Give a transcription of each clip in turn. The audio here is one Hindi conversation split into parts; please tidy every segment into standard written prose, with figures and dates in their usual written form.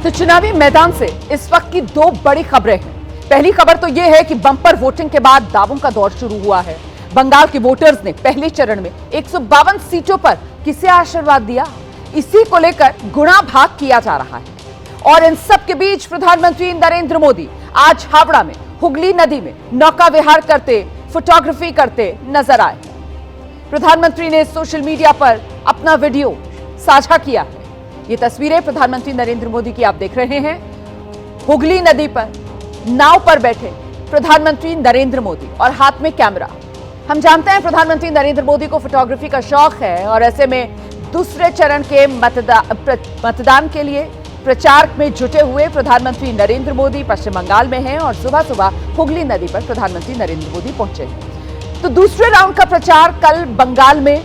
तो चुनावी मैदान से इस वक्त की दो बड़ी खबरें हैं। पहली खबर तो यह है कि बम्पर वोटिंग के बाद दावों का दौर शुरू हुआ है। बंगाल के वोटर्स ने पहले चरण में 152 सीटों पर किसे आशीर्वाद दिया, इसी को लेकर गुणा भाग किया जा रहा है। और इन सब के बीच प्रधानमंत्री नरेंद्र मोदी आज हावड़ा में हुगली नदी में नौका विहार करते, फोटोग्राफी करते नजर आए। प्रधानमंत्री ने सोशल मीडिया पर अपना वीडियो साझा किया है। ये तस्वीरें प्रधानमंत्री नरेंद्र मोदी की आप देख रहे हैं। हुगली नदी पर नाव पर बैठे प्रधानमंत्री नरेंद्र मोदी और हाथ में कैमरा। हम जानते हैं प्रधानमंत्री नरेंद्र मोदी को फोटोग्राफी का शौक है और ऐसे में दूसरे चरण के मतदान के लिए प्रचार में जुटे हुए प्रधानमंत्री नरेंद्र मोदी पश्चिम बंगाल में हैं और सुबह सुबह हुगली नदी पर प्रधानमंत्री नरेंद्र मोदी पहुंचे हैं। तो दूसरे राउंड का प्रचार कल बंगाल में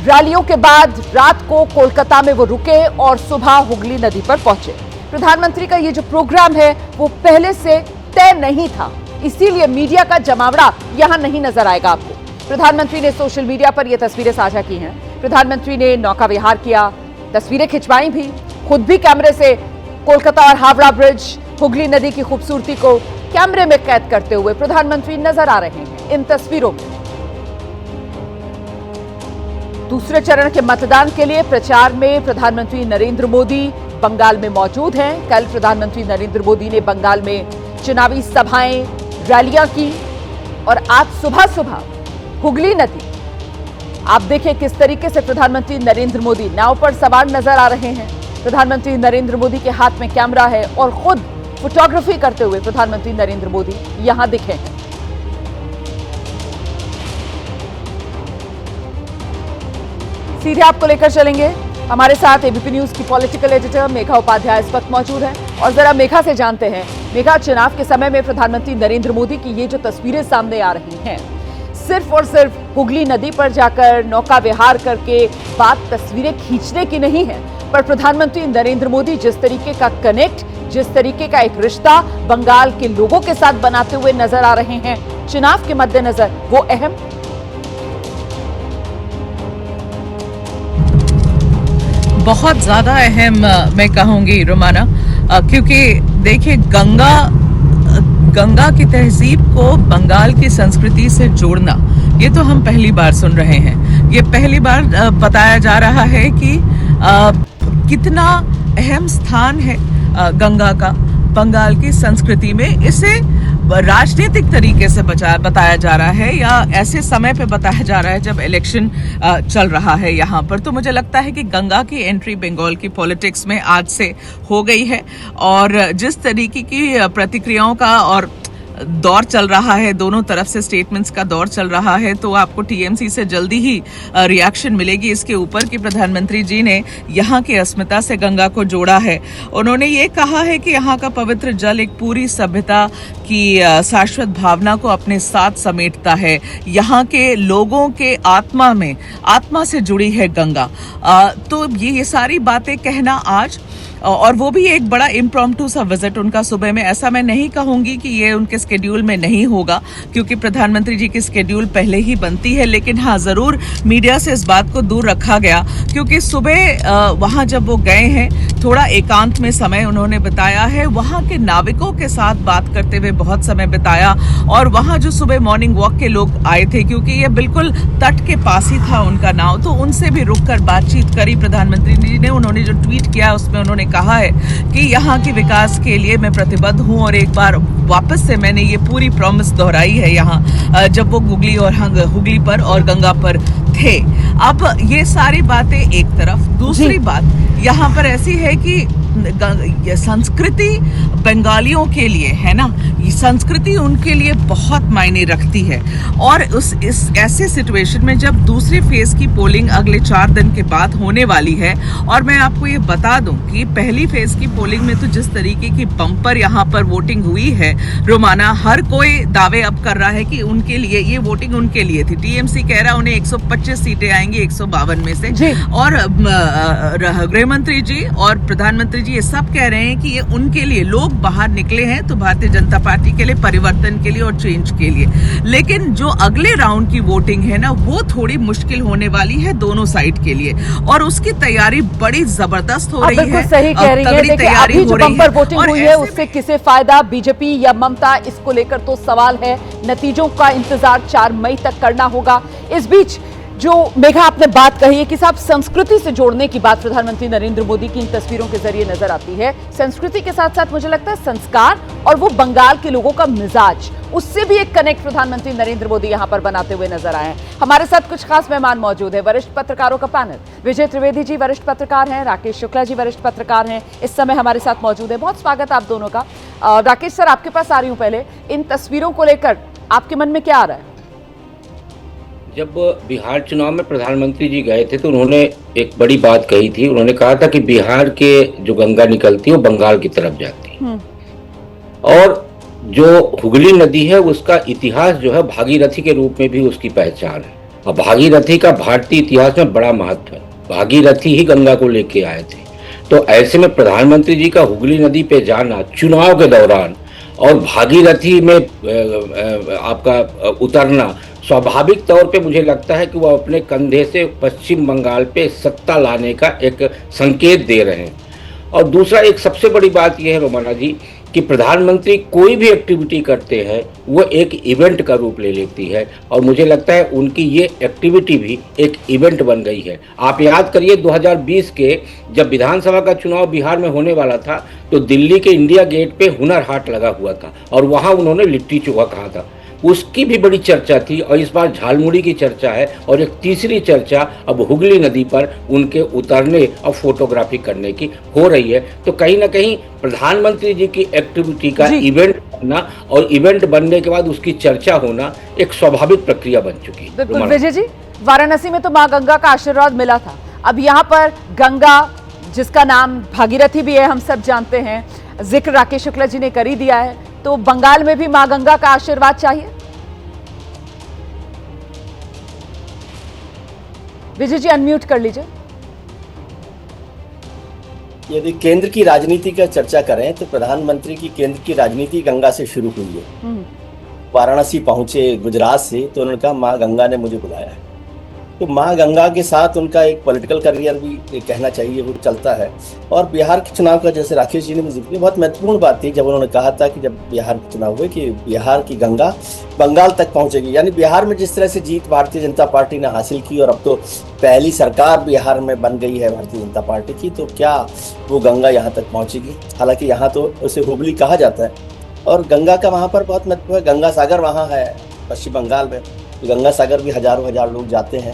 रैलियों के बाद रात को कोलकाता में वो रुके और सुबह हुगली नदी पर पहुंचे। प्रधानमंत्री का ये जो प्रोग्राम है वो पहले से तय नहीं था, इसीलिए मीडिया का जमावड़ा यहां नहीं नजर आएगा आपको। प्रधानमंत्री ने सोशल मीडिया पर ये तस्वीरें साझा की हैं। प्रधानमंत्री ने नौका विहार किया, तस्वीरें खिंचवाई भी, खुद भी कैमरे से कोलकाता और हावड़ा ब्रिज, हुगली नदी की खूबसूरती को कैमरे में कैद करते हुए प्रधानमंत्री नजर आ रहे हैं इन तस्वीरों में। दूसरे चरण के मतदान के लिए प्रचार में प्रधानमंत्री नरेंद्र मोदी बंगाल में मौजूद हैं। कल प्रधानमंत्री नरेंद्र मोदी ने बंगाल में चुनावी सभाएं, रैलियां की और आज सुबह सुबह हुगली नदी, आप देखें किस तरीके से प्रधानमंत्री नरेंद्र मोदी नाव पर सवार नजर आ रहे हैं। प्रधानमंत्री नरेंद्र मोदी के हाथ में कैमरा है और खुद फोटोग्राफी करते हुए प्रधानमंत्री नरेंद्र मोदी यहां दिखे हैं। सीधे आपको लेकर चलेंगे, हमारे साथ एबीपी न्यूज की पॉलिटिकल एडिटर मेघा उपाध्याय इस वक्त मौजूद है और जरा मेघा से जानते हैं। मेघा, चुनाव के समय में प्रधानमंत्री नरेंद्र मोदी की ये जो तस्वीरें सामने आ रही हैं, सिर्फ और सिर्फ हुगली नदी पर जाकर नौका विहार करके बात तस्वीरें खींचने की नहीं है, पर प्रधानमंत्री नरेंद्र मोदी जिस तरीके का कनेक्ट, जिस तरीके का एक रिश्ता बंगाल के लोगों के साथ बनाते हुए नजर आ रहे हैं चुनाव के मद्देनजर, वो अहम। बहुत ज्यादा अहम मैं कहूंगी रोमाना, क्योंकि देखिए गंगा की तहजीब को बंगाल की संस्कृति से जोड़ना, ये तो हम पहली बार सुन रहे हैं। ये पहली बार बताया जा रहा है कि कितना अहम स्थान है गंगा का बंगाल की संस्कृति में। इसे राजनीतिक तरीके से बताया जा रहा है या ऐसे समय पे बताया जा रहा है जब इलेक्शन चल रहा है यहाँ पर। तो मुझे लगता है कि गंगा की एंट्री बंगाल की पॉलिटिक्स में आज से हो गई है और जिस तरीके की प्रतिक्रियाओं का और दौर चल रहा है, दोनों तरफ से स्टेटमेंट्स का दौर चल रहा है, तो आपको टीएमसी से जल्दी ही रिएक्शन मिलेगी इसके ऊपर कि प्रधानमंत्री जी ने यहाँ की अस्मिता से गंगा को जोड़ा है। उन्होंने ये कहा है कि यहाँ का पवित्र जल एक पूरी सभ्यता की शाश्वत भावना को अपने साथ समेटता है। यहाँ के लोगों के आत्मा से जुड़ी है गंगा। तो ये सारी बातें कहना आज, और वो भी एक बड़ा इम्प्रॉम्प्टू सा विजिट उनका सुबह में, ऐसा मैं नहीं कहूंगी कि ये उनके स्केड्यूल में नहीं होगा क्योंकि प्रधानमंत्री जी की स्केड्यूल पहले ही बनती है, लेकिन हाँ जरूर मीडिया से इस बात को दूर रखा गया क्योंकि सुबह वहां जब वो गए हैं थोड़ा एकांत में समय उन्होंने बिताया है, वहां के नाविकों के साथ बात करते हुए बहुत समय बिताया और वहां जो सुबह मॉर्निंग वॉक के लोग आए थे, क्योंकि ये बिल्कुल तट के पास ही था उनका नाव, तो उनसे भी रुक कर बातचीत करी प्रधानमंत्री जी ने। उन्होंने जो ट्वीट किया उसमें उन्होंने कहा है कि यहाँ के विकास के लिए मैं प्रतिबद्ध हूँ और एक बार वापस से मैंने ये पूरी प्रॉमिस दोहराई है यहाँ जब वो हुगली पर और गंगा पर थे। अब ये सारी बातें एक तरफ, दूसरी बात यहाँ पर ऐसी है कि संस्कृति बंगालियों के लिए है ना, ये संस्कृति उनके लिए बहुत मायने रखती है और इस ऐसे सिचुएशन में जब दूसरे फेज की पोलिंग अगले 4 दिन के बाद होने वाली है, और मैं आपको ये बता दूं कि पहली फेज की पोलिंग में तो जिस तरीके की बम्पर यहाँ पर वोटिंग हुई है रोमाना, हर कोई दावे अब कर रहा है कि उनके लिए ये वोटिंग उनके लिए थी। टीएमसी कह रहा है उन्हें 125 सीटें आएंगी 152 में से, और गृह मंत्री जी और प्रधानमंत्री जी ये सब कह रहे हैं कि ये उनके लिए, लोग बाहर निकले हैं तो भारतीय जनता पार्टी के लिए, परिवर्तन के लिए और चेंज के लिए। लेकिन जो अगले राउंड की वोटिंग है ना, वो थोड़ी मुश्किल होने वाली है दोनों साइड के लिए, और उसकी तैयारी बड़ी जबरदस्त हो रही है। बिल्कुल सही कह रही है। देखिए, अभी जो बम्पर वोटिंग हुई है उससे किसे फायदा, बीजेपी या ममता, इसको लेकर तो सवाल है। नतीजों का इंतजार 4 मई तक करना होगा। इस बीच जो मेघा आपने बात कही है कि साहब संस्कृति से जोड़ने की बात प्रधानमंत्री नरेंद्र मोदी की इन तस्वीरों के जरिए नजर आती है। संस्कृति के साथ साथ मुझे लगता है संस्कार और वो बंगाल के लोगों का मिजाज, उससे भी एक कनेक्ट प्रधानमंत्री नरेंद्र मोदी यहां पर बनाते हुए नजर आए हैं। हमारे साथ कुछ खास मेहमान मौजूद है, वरिष्ठ पत्रकारों का पैनल। विजय त्रिवेदी जी वरिष्ठ पत्रकार हैं, राकेश शुक्ला जी वरिष्ठ पत्रकार हैं, इस समय हमारे साथ मौजूद है। बहुत स्वागत आप दोनों का। राकेश सर, आपके पास आ रही हूं। पहले इन तस्वीरों को लेकर आपके मन में क्या आ रहा है? जब बिहार चुनाव में प्रधानमंत्री जी गए थे तो उन्होंने एक बड़ी बात कही थी। उन्होंने कहा था कि बिहार के जो गंगा निकलती है वो बंगाल की तरफ जाती है, और जो हुगली नदी है उसका इतिहास जो है भागीरथी के रूप में भी उसकी पहचान है, और भागीरथी का भारतीय इतिहास में बड़ा महत्व है। भागीरथी ही गंगा को लेके आए थे। तो ऐसे में प्रधानमंत्री जी का हुगली नदी पे जाना चुनाव के दौरान और भागीरथी में आपका उतरना, स्वाभाविक तौर पे मुझे लगता है कि वो अपने कंधे से पश्चिम बंगाल पे सत्ता लाने का एक संकेत दे रहे हैं। और दूसरा, एक सबसे बड़ी बात यह है रोमाना जी कि प्रधानमंत्री कोई भी एक्टिविटी करते हैं वो एक इवेंट का रूप ले लेती है, और मुझे लगता है उनकी ये एक्टिविटी भी एक इवेंट बन गई है। आप याद करिए 2020 के जब विधानसभा का चुनाव बिहार में होने वाला था तो दिल्ली के इंडिया गेट पे हुनर हाट लगा हुआ था, और वहाँ उन्होंने लिट्टी चोखा कहा था, उसकी भी बड़ी चर्चा थी। और इस बार झालमुड़ी की चर्चा है, और एक तीसरी चर्चा अब हुगली नदी पर उनके उतरने और फोटोग्राफी करने की हो रही है। तो कहीं ना कहीं प्रधानमंत्री जी की एक्टिविटी का इवेंट बनना और इवेंट बनने के बाद उसकी चर्चा होना एक स्वाभाविक प्रक्रिया बन चुकी है। बिल्कुल विजय जी, वाराणसी में तो मां गंगा का आशीर्वाद मिला था, अब यहाँ पर गंगा जिसका नाम भागीरथी भी है, हम सब जानते हैं, जिक्र राकेश शुक्ला जी ने कर ही दिया है, तो बंगाल में भी मां गंगा का आशीर्वाद चाहिए। विजय जी अनम्यूट कर लीजिए। यदि केंद्र की राजनीति का चर्चा करें तो प्रधानमंत्री की केंद्र की राजनीति गंगा से शुरू हुई है। वाराणसी पहुंचे गुजरात से तो उन्होंने कहा मां गंगा ने मुझे बुलाया है, तो मां गंगा के साथ उनका एक पॉलिटिकल करियर भी कहना चाहिए वो चलता है। और बिहार के चुनाव का जैसे राकेश जी ने जिक्र किया, बहुत महत्वपूर्ण बात थी जब उन्होंने कहा था कि जब बिहार के चुनाव हुए कि बिहार की गंगा बंगाल तक पहुंचेगी। यानी बिहार में जिस तरह से जीत भारतीय जनता पार्टी ने हासिल की, और अब तो पहली सरकार बिहार में बन गई है भारतीय जनता पार्टी की, तो क्या वो गंगा यहाँ तक पहुँचेगी? हालांकि यहाँ तो उसे हुगली कहा जाता है, और गंगा का वहाँ पर बहुत महत्व है। गंगा सागर वहाँ है पश्चिम बंगाल में, गंगा सागर भी हजारों लोग जाते हैं।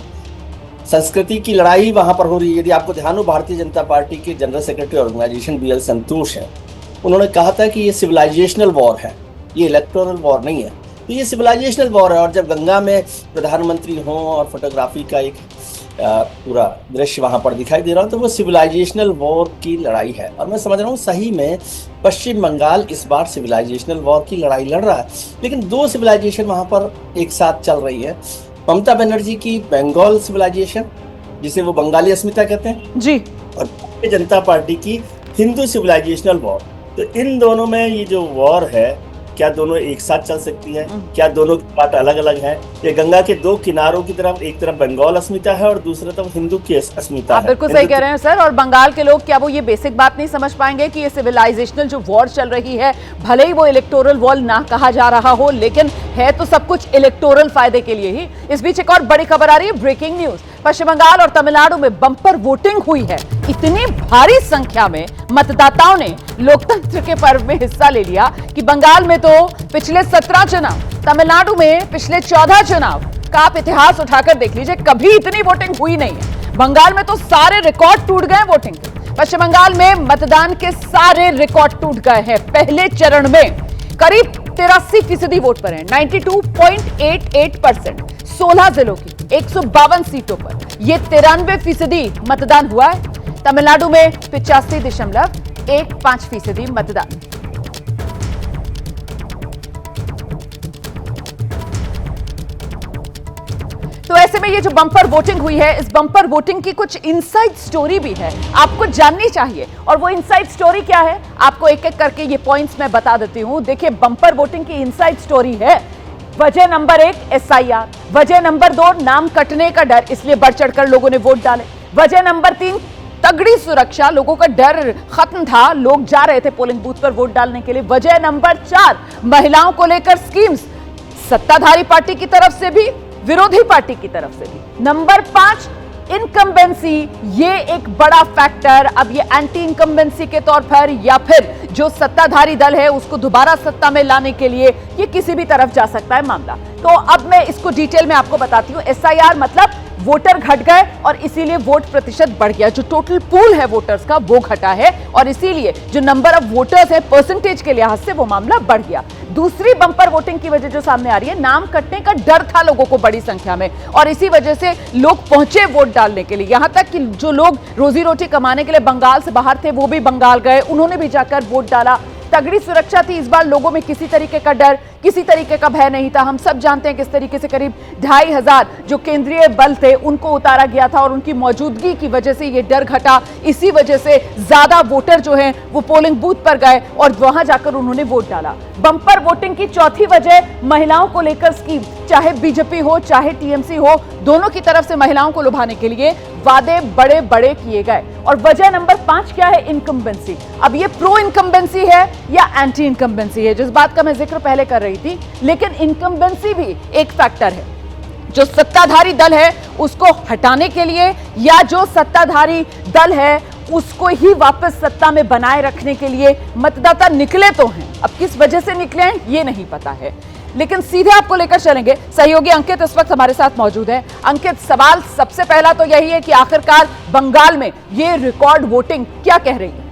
संस्कृति की लड़ाई वहां पर हो रही है। यदि आपको ध्यान हो, भारतीय जनता पार्टी के जनरल सेक्रेटरी ऑर्गेनाइजेशन BL संतोष है, उन्होंने कहा था कि ये सिविलाइजेशनल वॉर है, ये इलेक्टोरल वॉर नहीं है। तो ये सिविलाइजेशनल वॉर है, और जब गंगा में प्रधानमंत्री हों और फोटोग्राफी का एक पूरा दृश्य वहां पर दिखाई दे रहा हो, तो वो सिविलाइजेशनल वॉर की लड़ाई है। और मैं समझ रहा हूँ सही में पश्चिम बंगाल इस बार सिविलाइजेशनल वॉर की लड़ाई लड़ रहा है, लेकिन दो सिविलाइजेशन वहां पर एक साथ चल रही है। ममता बनर्जी की बंगाल सिविलाइजेशन, जिसे वो बंगाली अस्मिता कहते हैं जी, और भारतीय जनता पार्टी की हिंदू सिविलाइजेशनल वॉर। तो इन दोनों में ये जो वॉर है, क्या दोनों एक साथ चल सकती है? क्या दोनों की बात अलग अलग है? ये गंगा के दो किनारों की तरफ एक तरफ बंगाल अस्मिता है और दूसरी तरफ हिंदू की अस्मिता है। बिल्कुल सही कह रहे हैं सर। और बंगाल के लोग क्या वो ये बेसिक बात नहीं समझ पाएंगे कि ये सिविलाइजेशनल जो वॉर चल रही है, भले ही वो इलेक्टोरल वॉर ना कहा जा रहा हो, लेकिन है तो सब कुछ इलेक्टोरल फायदे के लिए ही। इस बीच एक और बड़ी खबर आ रही है, ब्रेकिंग न्यूज। पश्चिम बंगाल और तमिलनाडु में बंपर वोटिंग हुई है। इतनी भारी संख्या में मतदाताओं ने लोकतंत्र के पर्व में हिस्सा ले लिया कि बंगाल में तो पिछले 17 चुनाव, तमिलनाडु में पिछले 14 चुनाव का आप इतिहास उठाकर देख लीजिए, कभी इतनी वोटिंग हुई नहीं है। बंगाल में तो सारे रिकॉर्ड टूट गए वोटिंग के। पश्चिम बंगाल में मतदान के सारे रिकॉर्ड टूट गए हैं। पहले चरण में करीब 83% वोट पर है, 92.88%। 16 जिलों की 152 सीटों पर यह 93% मतदान हुआ है। तमिलनाडु में 85.15% मतदान। तो ऐसे ऐसे में ये जो बम्पर वोटिंग हुई है, इस बम्पर वोटिंग की कुछ इनसाइड स्टोरी भी है, आपको जाननी चाहिए। और वो इनसाइड स्टोरी क्या है, आपको एक एक करके ये पॉइंट्स मैं बता देती हूं। देखिए, बम्पर वोटिंग की इनसाइड स्टोरी है, वजह नंबर 1 SIR, वजह नंबर 2 नाम कटने का डर, इसलिए बढ़ चढ़कर लोगों ने वोट डाले। वजह नंबर 3 तगड़ी सुरक्षा, लोगों का डर खत्म था, लोग जा रहे थे पोलिंग बूथ पर वोट डालने के लिए। वजह नंबर 4 महिलाओं को लेकर स्कीम्स, सत्ताधारी पार्टी की तरफ से भी, विरोधी पार्टी की तरफ से भी। नंबर 5 इनकम्बेंसी, ये एक बड़ा फैक्टर। अब ये एंटी इनकम्बेंसी के तौर पर या फिर जो सत्ताधारी दल है उसको दोबारा सत्ता में लाने के लिए ये किसी भी तरफ जा सकता है मामला। तो अब मैं इसको डिटेल में आपको बताती हूं। SIR मतलब वोटर घट गए और इसीलिए वोट प्रतिशत बढ़ गया। जो टोटल पूल है वोटर्स का वो घटा है और इसीलिए जो नंबर ऑफ वोटर्स है परसेंटेज के लिहाज से वो मामला बढ़ गया। दूसरी बंपर वोटिंग की वजह जो सामने आ रही है, नाम कटने का डर था लोगों को बड़ी संख्या में और इसी वजह से लोग पहुंचे वोट डालने के लिए। यहां तक कि जो लोग रोजी रोटी कमाने के लिए बंगाल से बाहर थे वो भी बंगाल गए, उन्होंने भी जाकर वोट डाला। तगड़ी सुरक्षा थी इस बार, लोगों में किसी तरीके का डर, किसी तरीके का भय नहीं था। हम सब जानते हैं किस तरीके से करीब 2500 जो केंद्रीय बल थे उनको उतारा गया था और उनकी मौजूदगी की वजह से ये डर घटा। इसी वजह से ज्यादा वोटर जो हैं वो पोलिंग बूथ पर गए और वहां जाकर उन्होंने वोट डाला। बंपर वोटिंग की चौथी वजह महिलाओं को लेकर स्कीम, चाहे बीजेपी हो चाहे TMC हो, दोनों की तरफ से महिलाओं को लुभाने के लिए वादे बड़े बड़े किए गए। और वजह नंबर 5 क्या है, इनकम्बेंसी। अब ये प्रो इनकम्बेंसी है या एंटी इनकम्बेंसी है, जिस बात का मैं जिक्र पहले कर रही थी, लेकिन इनकम्बेंसी भी एक फैक्टर है। जो सत्ताधारी दल है उसको हटाने के लिए या जो सत्ताधारी दल है उसको ही वापस सत्ता में बनाए रखने के लिए मतदाता निकले तो हैं। अब किस वजह से निकले हैं ये नहीं पता है, लेकिन सीधे आपको लेकर चलेंगे। सहयोगी अंकित इस वक्त हमारे साथ मौजूद है। अंकित, सवाल सबसे पहला तो यही है कि आखिरकार बंगाल में ये रिकॉर्ड वोटिंग क्या कह रही है?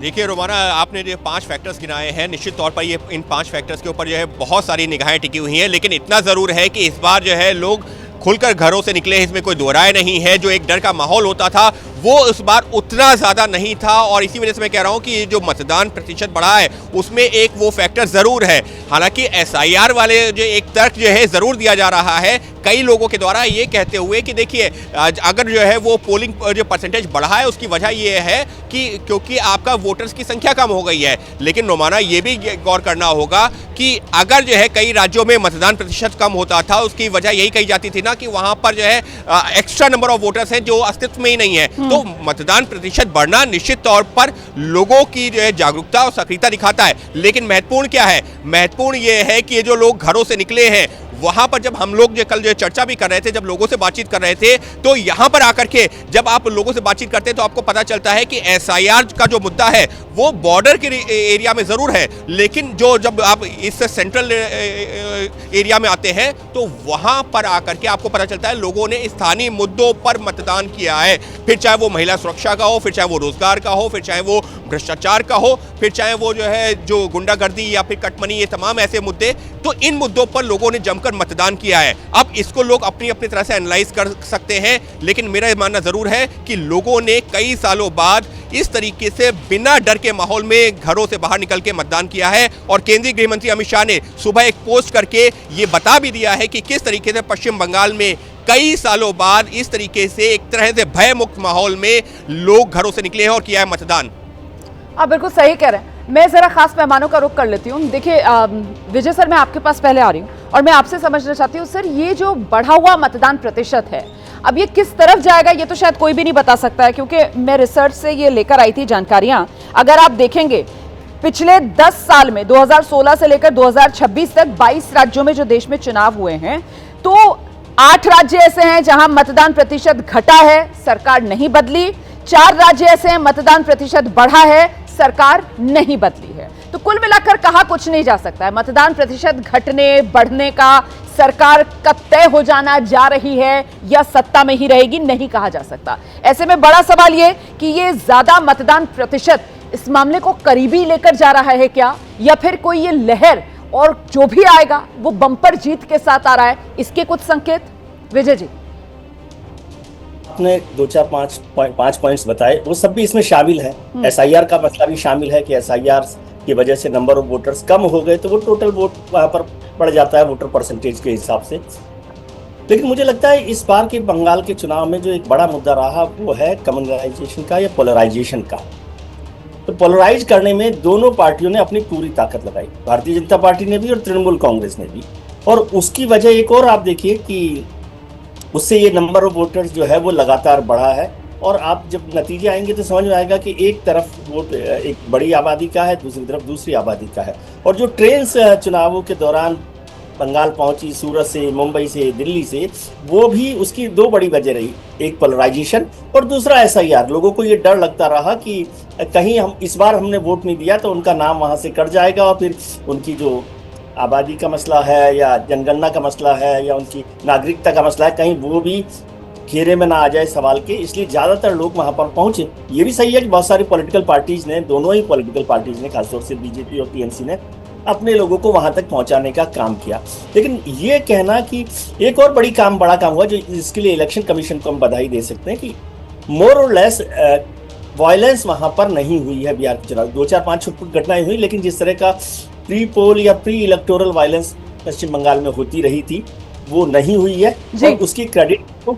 देखिए रोमाना, आपने जो 5 फैक्टर्स गिनाए हैं, निश्चित तौर पर ये इन 5 फैक्टर्स के ऊपर जो है बहुत सारी निगाहें टिकी हुई हैं, लेकिन इतना ज़रूर है कि इस बार जो है लोग खुलकर घरों से निकले, इसमें कोई दो राय नहीं है। जो एक डर का माहौल होता था वो इस बार उतना ज़्यादा नहीं था और इसी वजह से मैं कह रहा हूँ कि ये जो मतदान प्रतिशत बढ़ा है उसमें एक वो फैक्टर ज़रूर है। हालांकि SIR वाले जो एक तर्क जो है ज़रूर दिया जा रहा है कई लोगों के द्वारा, ये कहते हुए कि देखिए अगर जो है वो पोलिंग जो परसेंटेज बढ़ा है उसकी वजह ये है कि क्योंकि आपका वोटर्स की संख्या कम हो गई है। लेकिन रोमाना, ये भी गौर करना होगा कि अगर जो है कई राज्यों में मतदान प्रतिशत कम होता था उसकी वजह यही कही जाती थी ना कि वहाँ पर जो है एक्स्ट्रा नंबर ऑफ वोटर्स हैं जो अस्तित्व में ही नहीं है। तो मतदान प्रतिशत बढ़ना निश्चित तौर पर लोगों की जो है जागरूकता और सक्रियता दिखाता है। लेकिन महत्वपूर्ण क्या है, महत्वपूर्ण ये है कि ये जो लोग घरों से निकले हैं वहां पर जब हम लोग जो कल जो चर्चा भी कर रहे थे, जब लोगों से बातचीत कर रहे थे, तो यहां पर आकर के जब आप लोगों से बातचीत करते हैं तो आपको पता चलता है कि SIR का जो मुद्दा है वो बॉर्डर के एरिया में जरूर है, लेकिन जो जब आप इस सेंट्रल एरिया में आते हैं तो वहां पर आकर के आपको पता चलता है लोगों ने स्थानीय मुद्दों पर मतदान किया है। फिर चाहे वो महिला सुरक्षा का हो, फिर चाहे वो रोजगार का हो, फिर चाहे वो भ्रष्टाचार का हो, फिर चाहे वो जो है जो गुंडागर्दी या फिर कटमनी, ये तमाम ऐसे मुद्दे, तो इन मुद्दों पर लोगों ने जमकर मतदान किया है। अब इसको लोग अपनी अपनी तरह से एनालाइज कर सकते हैं, लेकिन मेरा मानना जरूर है कि लोगों ने कई सालों बाद इस तरीके से बिना डर के माहौल में घरों से बाहर निकल के मतदान किया है। और केंद्रीय गृह मंत्री अमित शाह ने सुबह एक पोस्ट करके ये बता भी दिया है कि किस तरीके से पश्चिम बंगाल में कई सालों बाद इस तरीके से एक तरह से भय मुक्त माहौल में लोग घरों से निकले हैं और किया है मतदान। आप बिल्कुल सही कह रहे हैं। मैं जरा खास मेहमानों का रुख कर लेती हूँ। देखिए विजय सर, मैं आपके पास पहले आ रही हूँ और मैं आपसे समझना चाहती हूँ सर, ये जो बढ़ा हुआ मतदान प्रतिशत है अब ये किस तरफ जाएगा ये तो शायद कोई भी नहीं बता सकता है, क्योंकि मैं रिसर्च से ये लेकर आई थी जानकारियां। अगर आप देखेंगे पिछले 10 साल में 2016 से लेकर 2026 तक 22 राज्यों में जो देश में चुनाव हुए हैं, तो 8 राज्य ऐसे हैं जहां मतदान प्रतिशत घटा है, सरकार नहीं बदली। 4 राज्य ऐसे हैं मतदान प्रतिशत बढ़ा है, सरकार नहीं बदली है। तो कुल मिलाकर कहा कुछ नहीं जा सकता है। मतदान प्रतिशत घटने बढ़ने का, सरकार का तय हो जाना जा रही है या सत्ता में ही रहेगी, नहीं कहा जा सकता। ऐसे में बड़ा सवाल ये कि ये ज्यादा मतदान प्रतिशत इस मामले को करीबी लेकर जा रहा है क्या, या फिर कोई ये लहर और जो भी आएगा वो बम्पर जीत के साथ आ रहा है, इसके कुछ संकेत? विजय जी, आपने 2-4-5 पॉइंट्स बताए, वो सब भी इसमें शामिल है। SIR का मसला भी शामिल है कि SIR की वजह से नंबर ऑफ वोटर्स कम हो गए, तो वो टोटल वोट वहाँ पर बढ़ जाता है वोटर परसेंटेज के हिसाब से। लेकिन मुझे लगता है इस बार के बंगाल के चुनाव में जो एक बड़ा मुद्दा रहा वो है कम्युनलाइजेशन का या पोलराइजेशन का। तो पोलराइज करने में दोनों पार्टियों ने अपनी पूरी ताकत लगाई, भारतीय जनता पार्टी ने भी और तृणमूल कांग्रेस ने भी। और उसकी वजह एक और आप देखिए कि उससे ये नंबर ऑफ वोटर्स जो है वो लगातार बढ़ा है। और आप जब नतीजे आएंगे तो समझ में आएगा कि एक तरफ वोट एक बड़ी आबादी का है, दूसरी तरफ दूसरी आबादी का है। और जो ट्रेन चुनावों के दौरान बंगाल पहुंची सूरत से, मुंबई से, दिल्ली से, वो भी उसकी दो बड़ी वजह रही, एक पोलराइजेशन और दूसरा SIR। लोगों को ये डर लगता रहा कि कहीं हम इस बार हमने वोट नहीं दिया तो उनका नाम वहां से कट जाएगा और फिर उनकी जो आबादी का मसला है या जनगणना का मसला है या उनकी नागरिकता का मसला है, कहीं वो भी घेरे में ना आ जाए सवाल के। इसलिए ज्यादातर लोग वहां पर पहुंचे। ये भी सही है कि बहुत सारी पॉलिटिकल पार्टीज ने, दोनों ही पॉलिटिकल पार्टीज ने, खासतौर से बीजेपी और TMC ने अपने लोगों को वहां तक पहुंचाने का काम किया। लेकिन ये कहना कि एक और बड़ा काम हुआ, जो इसके लिए इलेक्शन कमीशन को हम बधाई दे सकते हैं कि मोर और लेस वायलेंस वहां पर नहीं हुई है बिहार के चुनाव। 2-4-5 छुटपुट घटनाएं हुई, लेकिन जिस तरह का प्री पोल या प्री इलेक्टोरल वायलेंस पश्चिम बंगाल में होती रही थी वो नहीं हुई है। और उसकी क्रेडिट को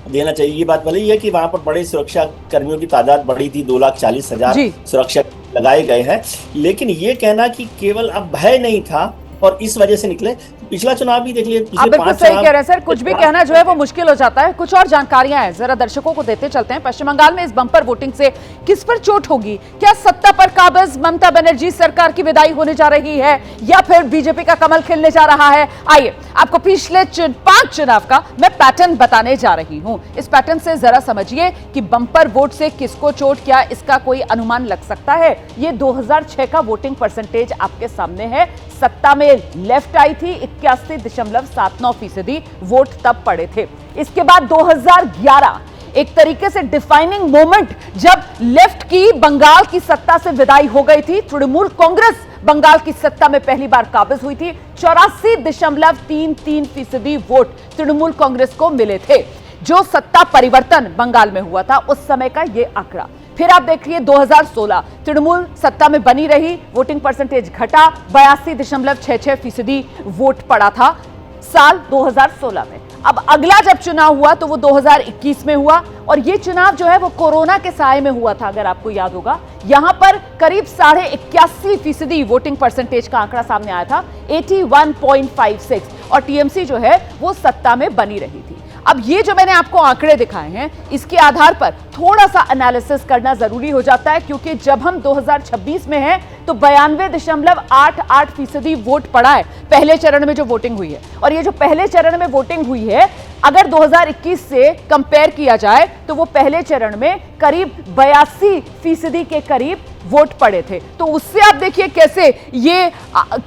देना चाहिए। ये बात भले ही है कि वहां पर बड़े सुरक्षा कर्मियों की तादाद बढ़ी थी, 2,40,000 सुरक्षा लगाए गए हैं, लेकिन ये कहना कि केवल अब भय नहीं था और इस वजह से निकले। पिछला चुनाव भी देख लिया, आप बिल्कुल सही कह रहे हैं सर। कुछ भी कहना जो है वो मुश्किल हो जाता है। कुछ और जानकारियां हैं, जरा दर्शकों को देते चलते हैं। पश्चिम बंगाल में इस बम्पर वोटिंग से किस पर चोट होगी? क्या सत्ता पर काबिज ममता बनर्जी सरकार की विदाई होने जा रही है या फिर बीजेपी का कमल खिलने जा रहा है? आइए आपको पिछले 5 चुनाव का मैं पैटर्न बताने जा रही हूं। इस पैटर्न से जरा समझिए कि बम्पर वोट से किसको चोट, क्या इसका कोई अनुमान लग सकता है? ये 2006 का वोटिंग परसेंटेज आपके सामने है। सत्ता में लेफ्ट आई थी, 81.79% वोट तब पड़े थे। इसके बाद 2011 एक तरीके से डिफाइनिंग मोमेंट, जब लेफ्ट की बंगाल की सत्ता से विदाई हो गई थी। तृणमूल कांग्रेस बंगाल की सत्ता में पहली बार काबिज हुई थी। 84.33% वोट तृणमूल कांग्रेस को मिले थे। जो सत्ता परिवर्तन बंगाल में हुआ था उस समय का यह आंकड़ा। फिर आप देखिए 2016 तृणमूल सत्ता में बनी रही, वोटिंग परसेंटेज घटा, 82.66% वोट पड़ा था साल 2016 में। अब अगला जब चुनाव हुआ तो वो 2021 में हुआ और ये चुनाव जो है वो कोरोना के साए में हुआ था, अगर आपको याद होगा। यहां पर करीब 81.5% वोटिंग परसेंटेज का आंकड़ा सामने आया था, 81.56, और TMC जो है वो सत्ता में बनी रही थी। अब ये जो मैंने आपको आंकड़े दिखाए हैं, इसके आधार पर थोड़ा सा एनालिसिस करना जरूरी हो जाता है, क्योंकि जब हम 2026 में हैं तो 92.88% वोट पड़ा है पहले चरण में जो वोटिंग हुई है। और ये जो पहले चरण में वोटिंग हुई है, अगर 2021 से कंपेयर किया जाए तो वो पहले चरण में करीब 82% के करीब वोट पड़े थे। तो उससे आप देखिए कैसे ये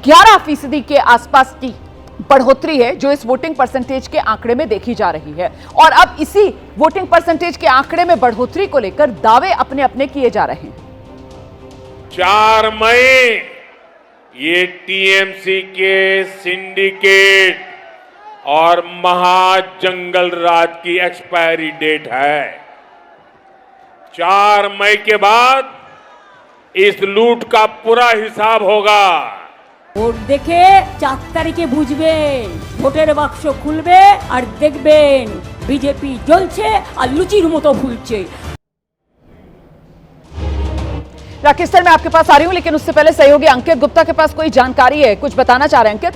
11% के आसपास की बढ़ोतरी है जो इस वोटिंग परसेंटेज के आंकड़े में देखी जा रही है। और अब इसी वोटिंग परसेंटेज के आंकड़े में बढ़ोतरी को लेकर दावे अपने अपने किए जा रहे हैं। 4 मई ये TMC के सिंडिकेट और महाजंगल राज की एक्सपायरी डेट है। 4 मई के बाद इस लूट का पूरा हिसाब होगा। ভোট দেখে 4 তারিখে বুঝবেন, ভোটের বাক্স খুলবে আর দেখবেন বিজেপি জ্বলছে আর লুচির মতো ফুলছে। राकेश सर, मैं आपके पास आ रही हूं, लेकिन उससे पहले सहयोगी अंकित गुप्ता के पास कोई जानकारी है, कुछ बताना चाह रहे हैं अंकित?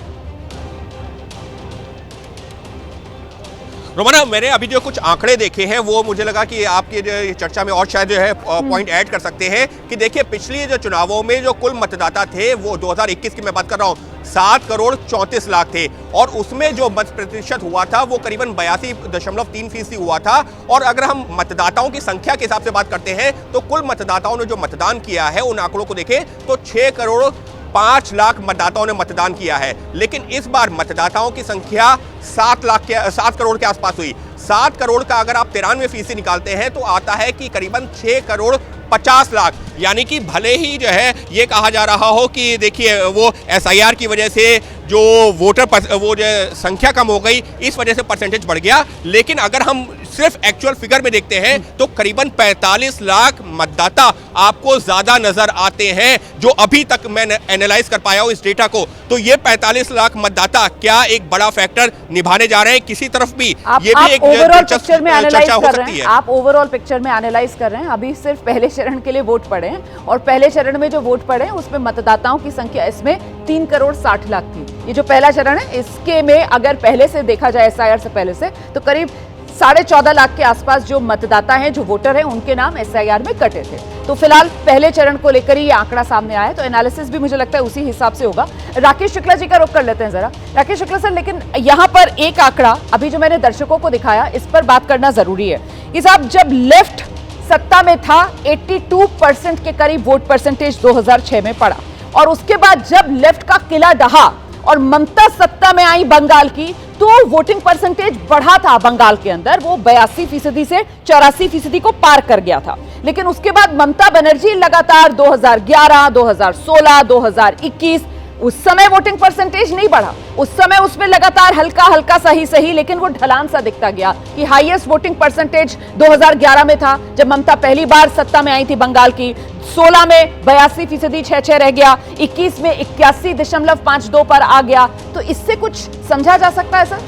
रोमाना, मैंने अभी जो कुछ आंकड़े देखे हैं वो मुझे लगा कि आपकी जो चर्चा में और शायद जो है पॉइंट ऐड कर सकते हैं कि देखिए पिछली जो चुनावों में जो कुल मतदाता थे वो 2021 की मैं बात कर रहा हूँ 7,34,00,000 थे और उसमें जो मत प्रतिशत हुआ था वो करीबन 82.3% हुआ था। और अगर हम मतदाताओं की संख्या के हिसाब से बात करते हैं तो कुल मतदाताओं ने जो मतदान किया है उन आंकड़ों को देखें तो 6,05,00,000 मतदाताओं ने मतदान किया है। लेकिन इस बार मतदाताओं की संख्या 7 करोड़ के आसपास हुई। 7 करोड़ का अगर आप 93% निकालते हैं तो आता है कि करीबन 6,50,00,000। यानी कि भले ही जो है ये कहा जा रहा हो कि देखिए वो SIR की वजह से जो वो जो संख्या कम हो गई, इस वजह से परसेंटेज बढ़ गया। लेकिन अगर हम सिर्फ एक्चुअल फिगर में देखते हैं तो करीबन 45 लाख मतदाता आपको ज्यादा नजर आते हैं, जो अभी तक मैं एनालाइज कर पाया हूं इस डेटा को। तो ये 45 लाख मतदाता क्या एक बड़ा फैक्टर निभाने जा रहे हैं किसी तरफ भी? ये भी एक ओवरऑल पिक्चर में एनालाइज चर्चा हो कर रहे सकती हैं। है। आप ओवरऑल पिक्चर में एनालाइज कर रहे हैं। अभी सिर्फ पहले चरण के लिए वोट पड़े हैं और पहले चरण में जो वोट पड़े हैं उसमें मतदाताओं की संख्या इसमें 3 करोड़ 60 लाख थी। ये जो पहला चरण है इसके में अगर पहले से देखा जाए एसआईआर से पहले से तो करीब 14.5 लाख के आसपास जो मतदाता हैं, जो वोटर हैं, उनके नाम एसआईआर में कटे थे। तो फिलहाल पहले चरण को लेकर ही ये आंकड़ा सामने आया है, तो एनालिसिस भी मुझे लगता है उसी हिसाब से होगा। राकेश शुक्ला जी का रुख कर लेते हैं जरा। राकेश शुक्ला सर, लेकिन यहां पर एक आंकड़ा अभी जो मैंने दर्शकों को दिखाया, इस पर बात करना जरूरी है कि साहब जब लेफ्ट सत्ता में था 82% के करीब वोट परसेंटेज 2006 में पड़ा, और उसके बाद जब लेफ्ट का किला ढहा और ममता सत्ता में आई बंगाल की, तो वोटिंग परसेंटेज बढ़ा था बंगाल के अंदर, वो 82% से 84% को पार कर गया था। लेकिन उसके बाद ममता बनर्जी लगातार 2011, 2016, 2021 उस समय वोटिंग परसेंटेज नहीं बढ़ा, उस समय उसमें लगातार हल्का हल्का सही लेकिन वो ढलान सा दिखता गया कि हाईएस्ट वोटिंग परसेंटेज 2011 में था जब ममता पहली बार सत्ता में आई थी बंगाल की, 16 में 82% 6 रह गया, 21 में 81.52 पर आ गया। तो इससे कुछ समझा जा सकता है सर?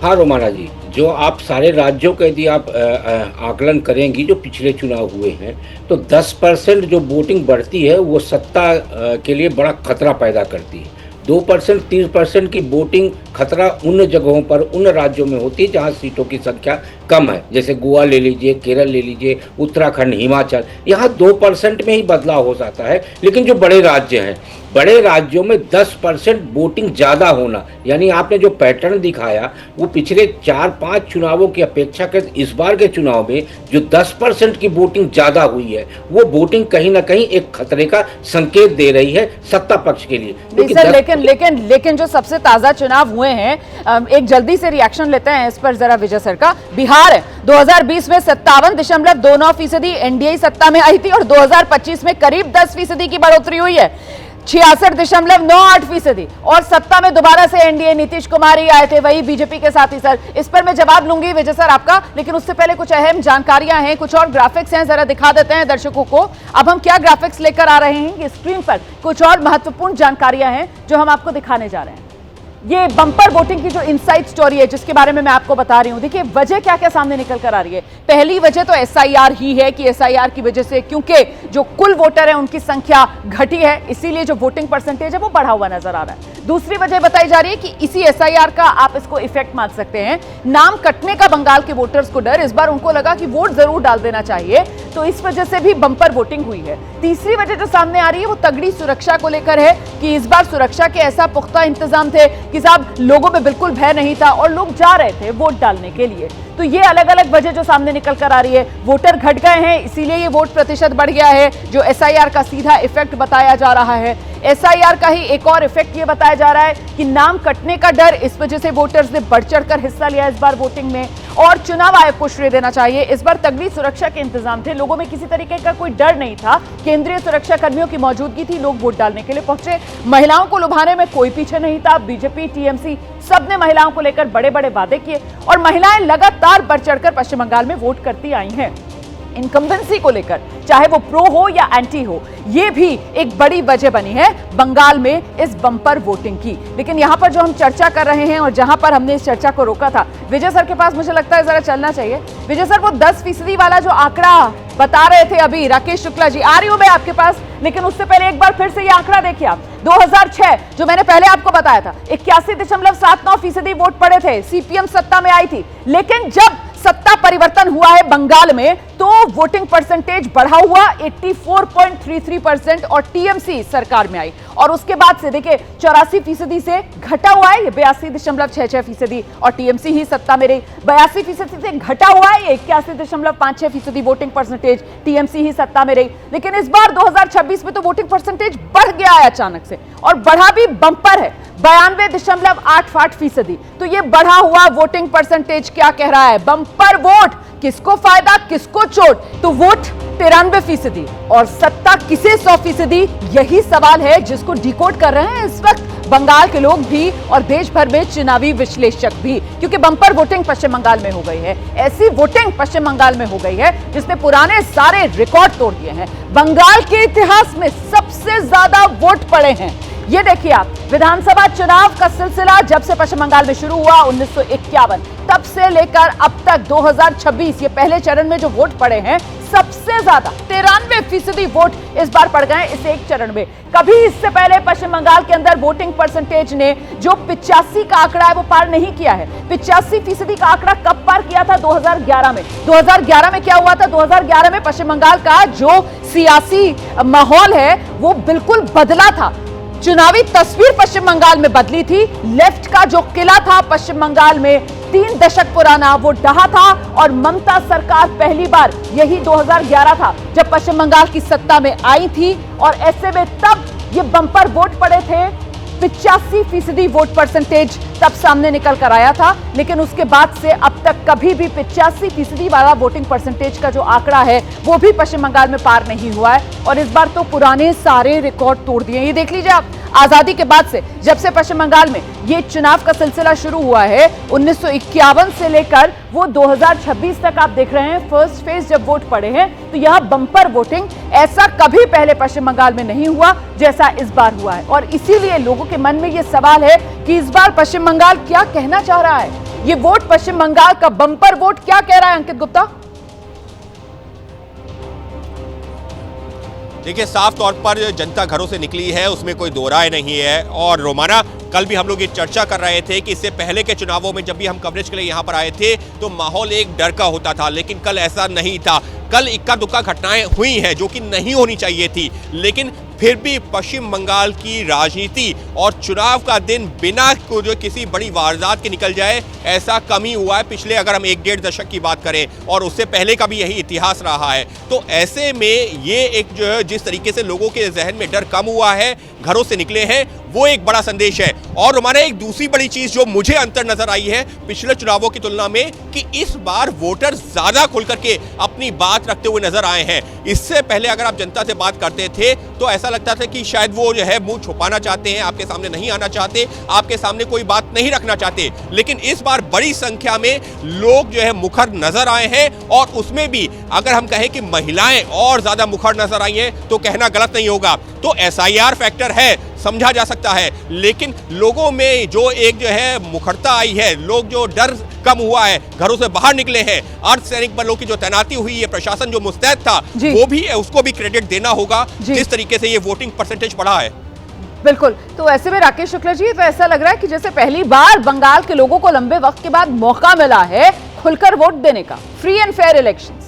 हाँ रोमाना जी, जो आप सारे राज्यों का यदि आप आकलन करेंगी जो पिछले चुनाव हुए हैं, तो 10% जो वोटिंग बढ़ती है वो सत्ता के लिए बड़ा खतरा पैदा करती है। 2%, 3% की वोटिंग खतरा उन जगहों पर, उन राज्यों में होती है जहां सीटों की संख्या कम है, जैसे गोवा ले लीजिए, केरल ले लीजिए, उत्तराखंड, हिमाचल, यहाँ 2% में ही बदलाव हो जाता है। लेकिन जो बड़े राज्य हैं, बड़े राज्यों में 10% वोटिंग ज़्यादा होना, यानी आपने जो पैटर्न दिखाया वो पिछले 4-5 चुनावों की अपेक्षा के इस बार के चुनाव में जो 10% की वोटिंग ज़्यादा हुई है, वो वोटिंग कहीं ना कहीं एक खतरे का संकेत दे रही है सत्ता पक्ष के लिए। लेकिन जो सबसे ताजा चुनाव हुए हैं, एक जल्दी से रिएक्शन लेते हैं इस पर जरा विजय सर का। बिहार है 2020 में 57.29% एनडीए सत्ता में आई थी और 2025 में करीब 10% की बढ़ोतरी हुई है, 66.98%। और सत्ता में दोबारा से एनडीए, नीतीश कुमार ही आए थे, वही बीजेपी के साथ ही। सर इस पर मैं जवाब लूंगी विजय सर आपका, लेकिन उससे पहले कुछ अहम जानकारियां हैं, कुछ और ग्राफिक्स हैं, जरा दिखा देते हैं दर्शकों को। अब हम क्या ग्राफिक्स लेकर आ रहे हैं कि स्क्रीन पर कुछ और महत्वपूर्ण जानकारियां हैं जो हम आपको दिखाने जा रहे हैं। ये बम्पर वोटिंग की जो इनसाइड स्टोरी है जिसके बारे में मैं आपको बता रही हूं, देखिए वजह क्या क्या सामने निकल कर आ रही है। पहली वजह तो एसआईआर ही है कि एसआईआर की वजह से, क्योंकि जो कुल वोटर है उनकी संख्या घटी है, इसीलिए जो वोटिंग परसेंटेज है वो बढ़ा हुआ नजर आ रहा है। दूसरी वजह बताई जा रही है कि इसी एसआईआर का आप इसको इफेक्ट मान सकते हैं, नाम कटने का बंगाल के वोटर्स को डर, इस बार उनको लगा कि वोट जरूर डाल देना चाहिए, तो इस वजह से भी बम्पर वोटिंग हुई है। तीसरी वजह जो सामने आ रही है वो तगड़ी सुरक्षा को लेकर है कि इस बार सुरक्षा के ऐसा पुख्ता इंतजाम थे कि साहब लोगों में बिल्कुल भय नहीं था और लोग जा रहे थे वोट डालने के लिए। तो ये अलग अलग वजह जो सामने निकल कर आ रही है। वोटर घट गए हैं इसीलिए ये वोट प्रतिशत बढ़ गया है, जो एसआईआर का सीधा इफेक्ट बताया जा रहा है। एसआईआर का ही एक और इफेक्ट ये बताया जा रहा है कि नाम कटने का डर, इस वजह से वोटर्स ने बढ़ चढ़कर हिस्सा लिया इस बार वोटिंग में। और चुनाव आयोग को श्रेय देना चाहिए, इस बार तगड़ी सुरक्षा के इंतजाम थे, लोगों में किसी तरीके का कोई डर नहीं था, केंद्रीय सुरक्षा कर्मियों की मौजूदगी थी, लोग वोट डालने के लिए पहुंचे। महिलाओं को लुभाने में कोई पीछे नहीं था, बीजेपी, टीएमसी सबने महिलाओं को लेकर बड़े बड़े वादे किए और महिलाएं लगातार बढ़ चढ़कर पश्चिम बंगाल में वोट करती आई हैं। इनकम्बेंसी को लेकर, चाहे वो प्रो हो या एंटी हो, ये भी एक बड़ी वजह बनी है बंगाल में इस बम्पर वोटिंग की। लेकिन यहां पर जो हम चर्चा कर रहे हैं और जहां पर हमने इस चर्चा को रोका था, विजय सर के पास मुझे लगता है जरा चलना चाहिए। विजय सर, वो 10% वाला जो आंकड़ा बता रहे थे अभी राकेश शुक्ला जी, आ रही हूं मैं आपके पास, लेकिन उससे पहले एक बार फिर से ये आंकड़ा देखिए आप। 2006 जो मैंने पहले आपको बताया था, 81.79% वोट पड़े थे, सीपीएम सत्ता में आई थी। लेकिन जब सत्ता परिवर्तन हुआ है बंगाल में तो वोटिंग परसेंटेज बढ़ा हुआ 84.33% और टीएमसी सरकार में आई, और उसके बाद से देखिए 84% से घटा हुआ है ये 82.66% और टीएमसी ही सत्ता में रही। 82% से घटा हुआ है 81.56% वोटिंग परसेंटेज, टीएमसी ही सत्ता में रही। लेकिन इस बार 2026 में तो वोटिंग परसेंटेज बढ़ गया है अचानक से, और बढ़ा भी बम्पर है 92.88%। तो ये बढ़ा हुआ वोटिंग परसेंटेज क्या कह रहा है? बम्पर वोट किसको फायदा किसको चोट? तो वोट 93% और सत्ता किसे 100%? यही सवाल है जिसको डिकोड कर रहे हैं इस वक्त बंगाल के लोग भी और देश भर में चुनावी विश्लेषक भी, क्योंकि बम्पर वोटिंग पश्चिम बंगाल में हो गई है। ऐसी वोटिंग पश्चिम बंगाल में हो गई है जिसने पुराने सारे रिकॉर्ड तोड़ दिए हैं। बंगाल के इतिहास में सबसे ज्यादा वोट पड़े हैं। ये देखिए आप, विधानसभा चुनाव का सिलसिला जब से पश्चिम बंगाल में शुरू हुआ 1951, तब से लेकर अब तक 2026, ये पहले चरण में जो वोट पड़े हैं सबसे ज्यादा 93% वोट इस बार पड़ गए इस एक चरण में। कभी इससे पहले पश्चिम बंगाल के अंदर वोटिंग परसेंटेज ने जो 85 का आंकड़ा है वो पार नहीं किया है। 85% का आंकड़ा कब पार किया था? 2011 में। 2011 में क्या हुआ था? 2011 में पश्चिम बंगाल का जो सियासी माहौल है वो बिल्कुल बदला था। चुनावी तस्वीर पश्चिम बंगाल में बदली थी। लेफ्ट का जो किला था पश्चिम बंगाल में 3 दशक पुराना, वो ढहा था और ममता सरकार पहली बार, यही 2011 था जब पश्चिम बंगाल की सत्ता में आई थी। और ऐसे में तब ये बम्पर वोट पड़े थे, 85% वोट परसेंटेज तब सामने निकल कर आया था। लेकिन उसके बाद से अब तक कभी भी 85% वाला वोटिंग परसेंटेज का जो आंकड़ा है वो भी पश्चिम बंगाल में पार नहीं हुआ है। और इस बार तो पुराने सारे रिकॉर्ड तोड़ दिए। ये देख लीजिए आप, आजादी के बाद से जब से पश्चिम बंगाल में ये चुनाव का सिलसिला शुरू हुआ है 1951 से लेकर वो 2026 तक आप देख रहे हैं फर्स्ट फेज जब वोट पड़े हैं, तो यह बम्पर वोटिंग ऐसा कभी पहले पश्चिम बंगाल में नहीं हुआ जैसा इस बार हुआ है। और इसीलिए लोगों के मन में ये सवाल है कि इस बार पश्चिम बंगाल क्या कहना चाह रहा है? ये वोट पश्चिम बंगाल का बम्पर वोट क्या कह रहा है अंकित गुप्ता? देखिए, साफ तौर पर जनता घरों से निकली है, उसमें कोई दो राय नहीं है। और रोमाना, कल भी हम लोग ये चर्चा कर रहे थे कि इससे पहले के चुनावों में जब भी हम कवरेज के लिए यहाँ पर आए थे तो माहौल एक डर का होता था, लेकिन कल ऐसा नहीं था। कल इक्का दुक्का घटनाएं हुई हैं जो कि नहीं होनी चाहिए थी, लेकिन फिर भी पश्चिम बंगाल की राजनीति और चुनाव का दिन बिना जो किसी बड़ी वारदात के निकल जाए, ऐसा कम ही हुआ है। पिछले अगर हम 1-1.5 दशक की बात करें और उससे पहले का भी यही इतिहास रहा है। तो ऐसे में ये एक जो है जिस तरीके से लोगों के जहन में डर कम हुआ है, घरों से निकले हैं, वो एक बड़ा संदेश है। और हमारे एक दूसरी बड़ी चीज जो मुझे अंतर नजर आई है पिछले चुनावों की तुलना में, कि इस बार वोटर ज्यादा खुल करके अपनी बात रखते हुए नजर आए हैं। इससे पहले अगर आप जनता से बात करते थे तो ऐसा लगता था कि शायद वो जो है मुंह छुपाना चाहते हैं, आपके सामने नहीं आना चाहते, आपके सामने कोई बात नहीं रखना चाहते। लेकिन इस बार बड़ी संख्या में लोग जो है मुखर नजर आए हैं। और उसमें भी अगर हम कहें कि महिलाएं और ज्यादा मुखर नजर आई हैं तो कहना गलत नहीं होगा। तो SIR फैक्टर है, समझा जा सकता है, लेकिन लोगों में जो एक जो है मुखरता आई है, लोग जो डर कम हुआ है, घरों से बाहर निकले हैं, अर्धसैनिक बलों की जो तैनाती हुई है, प्रशासन जो मुस्तैद था, वो भी उसको भी क्रेडिट देना होगा जिस तरीके से ये वोटिंग परसेंटेज बढ़ा है। बिल्कुल। तो ऐसे में राकेश शुक्ला जी, तो ऐसा लग रहा है कि जैसे पहली बार बंगाल के लोगों को लंबे वक्त के बाद मौका मिला है खुलकर वोट देने का, फ्री एंड फेयर इलेक्शंस।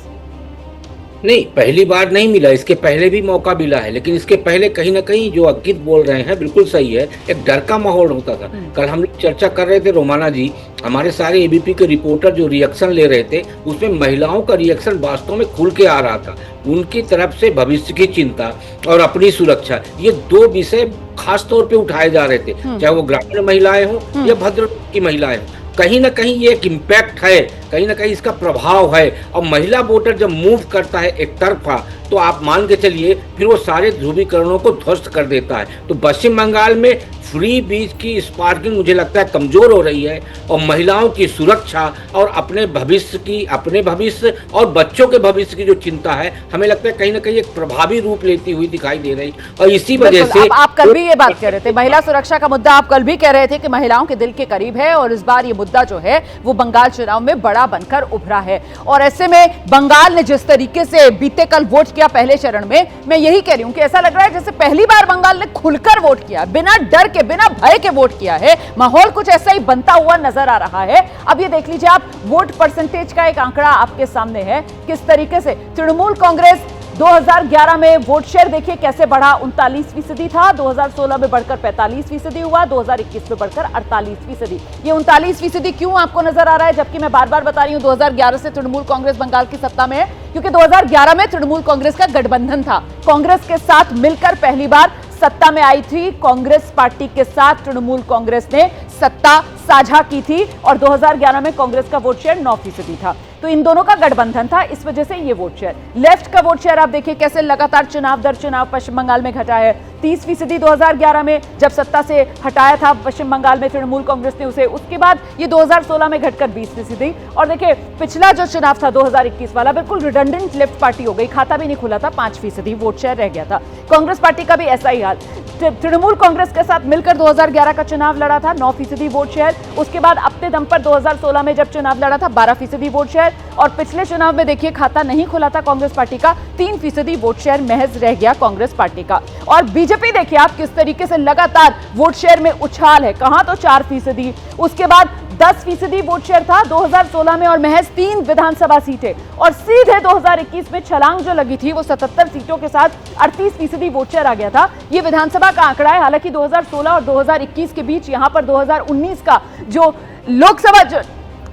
नहीं, पहली बार नहीं मिला, इसके पहले भी मौका मिला है। लेकिन इसके पहले कहीं ना कहीं जो अंकित बोल रहे हैं बिल्कुल सही है, एक डर का माहौल होता था। कल हम लोग चर्चा कर रहे थे, रोमाना जी, हमारे सारे ABP के रिपोर्टर जो रिएक्शन ले रहे थे उसमें महिलाओं का रिएक्शन वास्तव में खुल के आ रहा था। उनकी तरफ से भविष्य की चिंता और अपनी सुरक्षा, ये 2 विषय खास तौर पे उठाए जा रहे थे, चाहे वो ग्रामीण महिलाएं हों या भद्र की महिलाएं हों। कहीं ना कहीं ये एक इम्पैक्ट है, कहीं ना कहीं इसका प्रभाव है। और महिला वोटर जब मूव करता है एक तरफा, तो आप मान के चलिए फिर वो सारे ध्रुवीकरणों को ध्वस्त कर देता है। तो पश्चिम बंगाल में फ्री बीच की स्पार्किंग मुझे लगता है कमजोर हो रही है। और महिलाओं की सुरक्षा और अपने भविष्य और बच्चों के भविष्य की जो चिंता है, हमें लगता है कहीं ना कहीं एक प्रभावी रूप लेती हुई दिखाई दे रही। और इसी वजह से आप कल भी ये बात कह रहे थे, महिला सुरक्षा का मुद्दा आप कल भी कह रहे थे कि महिलाओं के दिल के करीब है। और इस बार ये मुद्दा जो है वो बंगाल चुनाव में बड़ा बनकर उभरा है। और ऐसे में बंगाल ने जिस तरीके से बीते कल वोट किया पहले चरण में, मैं यही कह रही हूं कि ऐसा लग रहा है जैसे पहली बार बंगाल ने खुलकर वोट किया, बिना डर के, बिना भय के वोट किया है। माहौल कुछ ऐसा ही बनता हुआ नजर आ रहा है। अब ये देख लीजिए आप, वोट परसेंटेज का एक आंकड़ा आपके सामने है, किस तरीके से तृणमूल कांग्रेस 2011 में वोट शेयर देखिए कैसे बढ़ा, 39% था, 2016 में बढ़कर 45% हुआ, 2021 में बढ़कर 48%। ये 39% क्यों आपको नजर आ रहा है, जबकि मैं बार बार बता रही हूं 2011 से तृणमूल कांग्रेस बंगाल की सत्ता में है, क्योंकि 2011 में तृणमूल कांग्रेस का गठबंधन था, कांग्रेस के साथ मिलकर पहली बार सत्ता में आई थी। कांग्रेस पार्टी के साथ तृणमूल कांग्रेस ने सत्ता साझा की थी और 2011 में कांग्रेस का वोट शेयर 9% था। तो इन दोनों का गठबंधन था, इस वजह से ये वोट शेयर। लेफ्ट का वोट शेयर आप देखिए कैसे लगातार चुनाव दर चुनाव पश्चिम बंगाल में घटा है। 30% 2011 में जब सत्ता से हटाया था पश्चिम बंगाल में तृणमूल कांग्रेस ने उसे, उसके बाद ये 2016 में घटकर 20%। और देखिए पिछला जो चुनाव था 2021 वाला, बिल्कुल रिडंडेंट लेफ्ट पार्टी हो गई, खाता भी नहीं खुला था, 5% वोट शेयर रह गया था। कांग्रेस पार्टी का भी ऐसा ही हाल। तृणमूल कांग्रेस के साथ मिलकर 2011 का चुनाव लड़ा था, 9% वोट शेयर। उसके बाद अपने दम पर 2016 में जब चुनाव लड़ा था 12% वोट शेयर, और पिछले चुनाव में देखिए खाता नहीं खुला था कांग्रेस पार्टी का, 3% वोट शेयर महज रह गया कांग्रेस पार्टी का। और बीजेपी देखिए आप किस तरीके से लगातार वोट शेयर में उछाल है, कहां तो 4%, उसके बाद 10% वोट शेयर था 2016 में और महज 3 विधानसभा सीटें, और सीधे 2021 में छलांग जो लगी थी वो 77 सीटों के साथ 38% वोट शेयर आ गया था। ये विधानसभा का आंकड़ा है, हालांकि 2016 और 2021 के बीच यहां पर 2019 का जो लोकसभा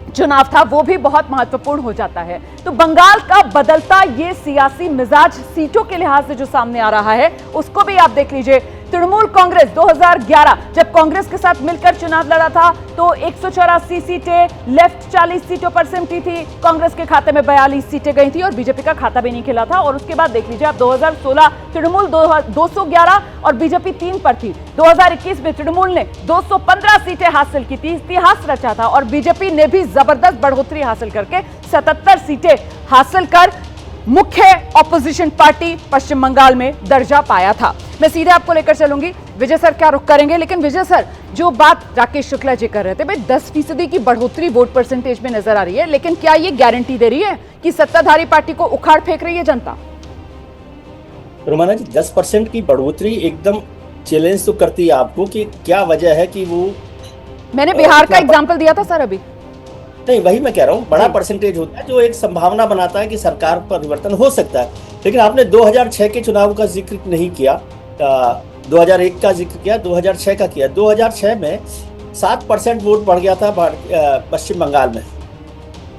चुनाव था वो भी बहुत महत्वपूर्ण हो जाता है। तो बंगाल का बदलता ये सियासी मिजाज सीटों के लिहाज से जो सामने आ रहा है उसको भी आप देख लीजिए। तृणमूल कांग्रेस 2011 जब कांग्रेस के साथ मिलकर चुनाव लड़ा था तो 184 सीटें, लेफ्ट 40 सीटों पर सिमटी थी, कांग्रेस के खाते में 42 सीटें गई थी और बीजेपी का खाता भी नहीं खिला था। और उसके बाद देख लीजिए आप 2016 तृणमूल 211 और बीजेपी 3 पर थी। 2021 में तृणमूल ने 215 सीटें हासिल की थी, इतिहास रचा था, और बीजेपी ने भी जबरदस्त बढ़ोतरी हासिल करके 77 सीटें हासिल कर मुख्य ऑपोजिशन पार्टी पश्चिम बंगाल में दर्जा पाया था। मैं सीधे आपको लेकर चलूंगी, विजय सर क्या रुख करेंगे। लेकिन विजय सर, जो बात राकेश शुक्ला जी कर रहे थे, भाई 10% की बढ़ोतरी वोट परसेंटेज में नजर आ रही है, लेकिन क्या ये गारंटी दे रही है कि सत्ताधारी पार्टी को उखाड़ फेंक रही है जनता? रोमाना जी, 10% की बढ़ोतरी एकदम चैलेंज तो करती है आपको कि क्या वजह है कि वो, मैंने बिहार का एग्जाम्पल दिया था सर अभी। नहीं, वही मैं कह रहा हूँ, बड़ा परसेंटेज होता है जो एक संभावना बनाता है कि सरकार परिवर्तन हो सकता है। लेकिन आपने 2006 के चुनाव का जिक्र नहीं किया, 2001 का जिक्र किया, 2006 का किया। 2006 में 7% वोट बढ़ गया था पश्चिम बंगाल में,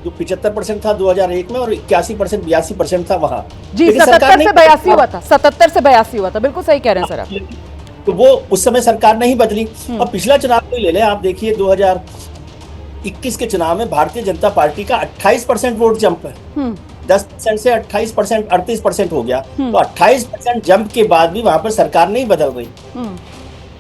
जो 75% था 2001 में, और 81% 82% था वहां जी। 77 से 82 हुआ था, 77 से 82 हुआ था, बिल्कुल सही कह रहे हैं सर आप। तो वो उस समय सरकार नहीं बदली। और पिछला चुनाव को ले लें आप, देखिए 2021 के चुनाव में भारतीय जनता पार्टी का 28% वोट जंप है, 10% से 28%, 38% हो गया। तो 28% जंप के बाद भी वहां पर सरकार नहीं बदल रही।